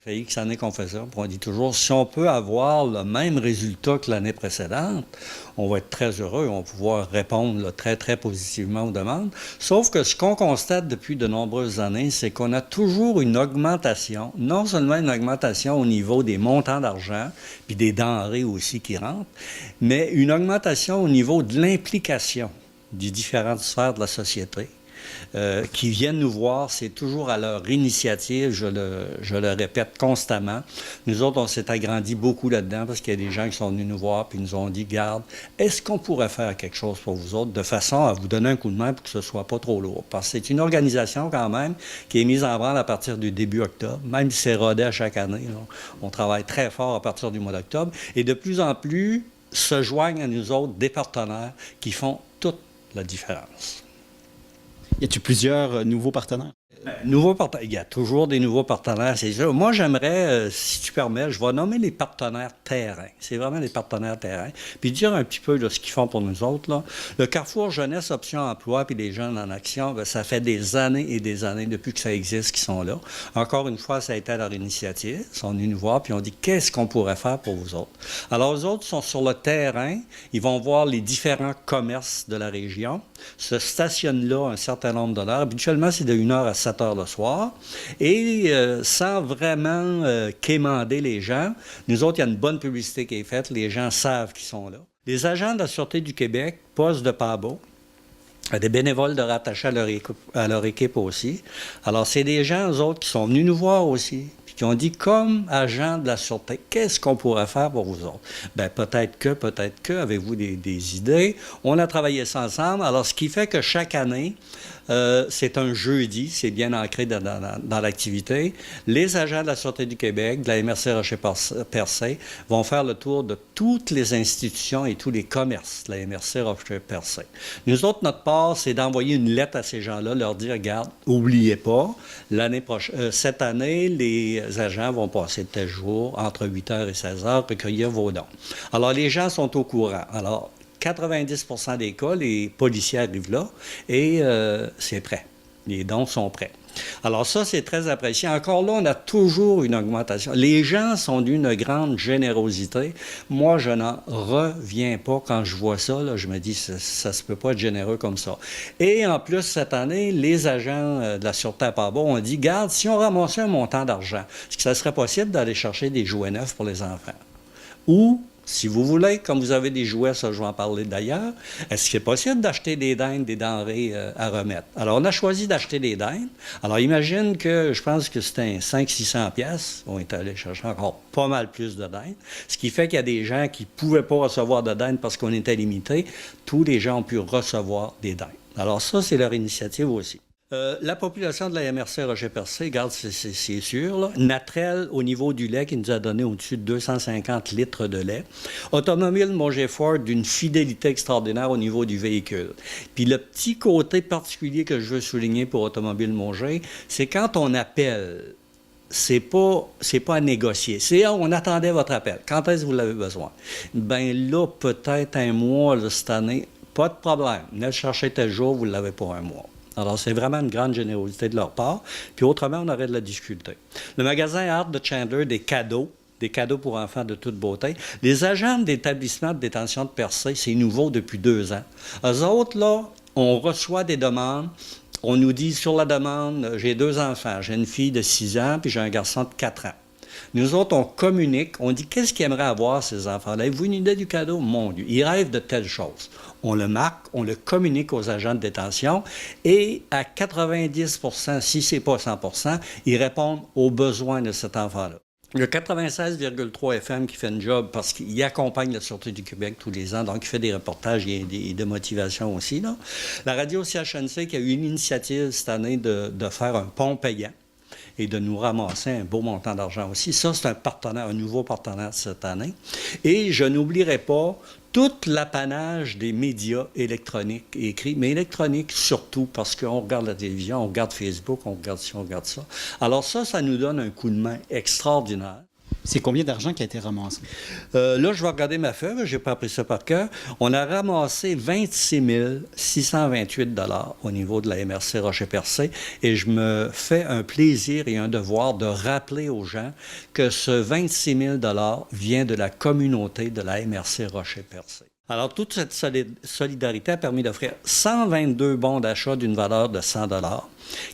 fait X années qu'on fait ça. Puis on dit toujours, si on peut avoir le même résultat que l'année précédente, on va être très heureux, on va pouvoir répondre là, très, très positivement aux demandes. Sauf que ce qu'on constate depuis de nombreuses années, c'est qu'on a toujours une augmentation, non seulement une augmentation au niveau des montants d'argent, puis des denrées aussi qui rentrent, mais une augmentation au niveau de l'implication des différentes sphères de la société. Qui viennent nous voir, c'est toujours à leur initiative, je le répète constamment. Nous autres, on s'est agrandi beaucoup là-dedans parce qu'il y a des gens qui sont venus nous voir et nous ont dit, garde, est-ce qu'on pourrait faire quelque chose pour vous autres de façon à vous donner un coup de main pour que ce ne soit pas trop lourd? Parce que c'est une organisation quand même qui est mise en branle à partir du début octobre, même si c'est rodé à chaque année. Là. On travaille très fort à partir du mois d'octobre et de plus en plus se joignent à nous autres des partenaires qui font toute la différence. Y a-t-il plusieurs nouveaux partenaires? Il y a toujours des nouveaux partenaires, c'est sûr. Moi, j'aimerais, si tu permets, je vais nommer les partenaires terrain. C'est vraiment les partenaires terrain. Puis dire un petit peu de ce qu'ils font pour nous autres. Là. Le Carrefour Jeunesse Option Emploi puis les jeunes en action, bien, ça fait des années et des années depuis que ça existe qu'ils sont là. Encore une fois, ça a été à leur initiative. Ils sont venus nous voir puis on dit qu'est-ce qu'on pourrait faire pour vous autres. Alors, eux autres sont sur le terrain. Ils vont voir les différents commerces de la région, se stationnent là un certain nombre d'heures. Habituellement, c'est de 1h à 7h le soir. Et sans vraiment quémander les gens, nous autres, il y a une bonne publicité qui est faite. Les gens savent qu'ils sont là. Les agents de la Sûreté du Québec, postes de Pabo, des bénévoles de rattacher à leur équipe aussi. Alors, c'est des gens, eux autres, qui sont venus nous voir aussi, puis qui ont dit, comme agents de la Sûreté, qu'est-ce qu'on pourrait faire pour vous autres? Bien, peut-être que, avez-vous des idées? On a travaillé ça ensemble. Alors, ce qui fait que chaque année, c'est un jeudi, c'est bien ancré dans l'activité. Les agents de la Sûreté du Québec, de la MRC Rocher-Percé, vont faire le tour de toutes les institutions et tous les commerces de la MRC Rocher-Percé. Nous autres, notre part, c'est d'envoyer une lettre à ces gens-là, leur dire, regarde, n'oubliez pas, cette année, les agents vont passer tel jour, entre 8h et 16h, recueillir vos dons. Alors, les gens sont au courant. Alors, 90% des cas, les policiers arrivent là et c'est prêt. Les dons sont prêts. Alors ça, c'est très apprécié. Encore là, on a toujours une augmentation. Les gens sont d'une grande générosité. Moi, je n'en reviens pas quand je vois ça. Là, je me dis, ça se peut pas être généreux comme ça. Et en plus, cette année, les agents de la Sûreté à Pabo ont dit, garde, si on ramassait un montant d'argent, est-ce que ça serait possible d'aller chercher des jouets neufs pour les enfants? Ou si vous voulez, comme vous avez des jouets, ça je vais en parler d'ailleurs, est-ce que c'est possible d'acheter des dindes, des denrées à remettre? Alors, on a choisi d'acheter des dindes. Alors, imagine que, je pense que c'était un 500-600 pièces. On est allé chercher encore pas mal plus de dindes. Ce qui fait qu'il y a des gens qui ne pouvaient pas recevoir de dindes parce qu'on était limité. Tous les gens ont pu recevoir des dindes. Alors ça, c'est leur initiative aussi. La population de la MRC Rocher-Percé, regarde, c'est sûr. Là. Natrel, au niveau du lait, qui nous a donné au-dessus de 250 litres de lait. Automobile Mauger-Ford, d'une fidélité extraordinaire au niveau du véhicule. Puis le petit côté particulier que je veux souligner pour Automobile Mauger, c'est quand on appelle, c'est pas à négocier. C'est on attendait votre appel. Quand est-ce que vous l'avez besoin? Bien là, peut-être un mois là, cette année, pas de problème. Venez le chercher tel jour, vous l'avez pour un mois. Alors, c'est vraiment une grande générosité de leur part. Puis autrement, on aurait de la difficulté. Le magasin Art de Chandler, des cadeaux pour enfants de toute beauté. Les agents d'établissement de détention de Percé, c'est nouveau depuis 2 ans. Eux autres, là, on reçoit des demandes. On nous dit sur la demande, j'ai 2 enfants. J'ai une fille de 6 ans, puis j'ai un garçon de 4 ans. Nous autres, on communique, on dit qu'est-ce qu'ils aimeraient avoir, ces enfants-là. Avez-vous une idée du cadeau? Mon Dieu, ils rêvent de telles choses. On le marque, on le communique aux agents de détention et à 90%, si ce n'est pas 100%, ils répondent aux besoins de cet enfant-là. Le 96,3 FM qui fait une job parce qu'il accompagne la Sûreté du Québec tous les ans, donc il fait des reportages et de motivation aussi. Là. La radio CHNC qui a eu une initiative cette année de faire un pont payant et de nous ramasser un beau montant d'argent aussi. Ça, c'est un nouveau partenaire cette année. Et je n'oublierai pas tout l'apanage des médias électroniques et écrits, mais électroniques surtout, parce qu'on regarde la télévision, on regarde Facebook, on regarde ci, on regarde ça. Alors ça nous donne un coup de main extraordinaire. C'est combien d'argent qui a été ramassé? Là, je vais regarder ma feuille, je n'ai pas appris ça par cœur. On a ramassé 26 628 $ au niveau de la MRC Rocher-Percé et je me fais un plaisir et un devoir de rappeler aux gens que ce 26 000 $ vient de la communauté de la MRC Rocher-Percé. Alors, toute cette solidarité a permis d'offrir 122 bons d'achat d'une valeur de 100 $,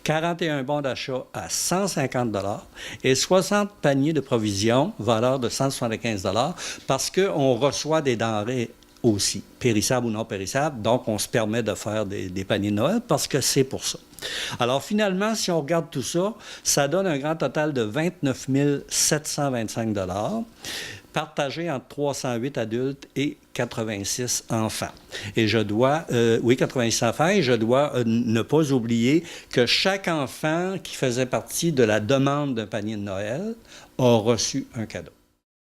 41 bons d'achat à 150 $ et 60 paniers de provisions, valeur de 175 $ parce qu'on reçoit des denrées aussi, périssables ou non périssables, donc on se permet de faire des paniers de Noël parce que c'est pour ça. Alors finalement, si on regarde tout ça, ça donne un grand total de 29 725 $ partagé entre 308 adultes et 86 enfants. Et je dois, 86 enfants, et je dois ne pas oublier que chaque enfant qui faisait partie de la demande d'un panier de Noël a reçu un cadeau.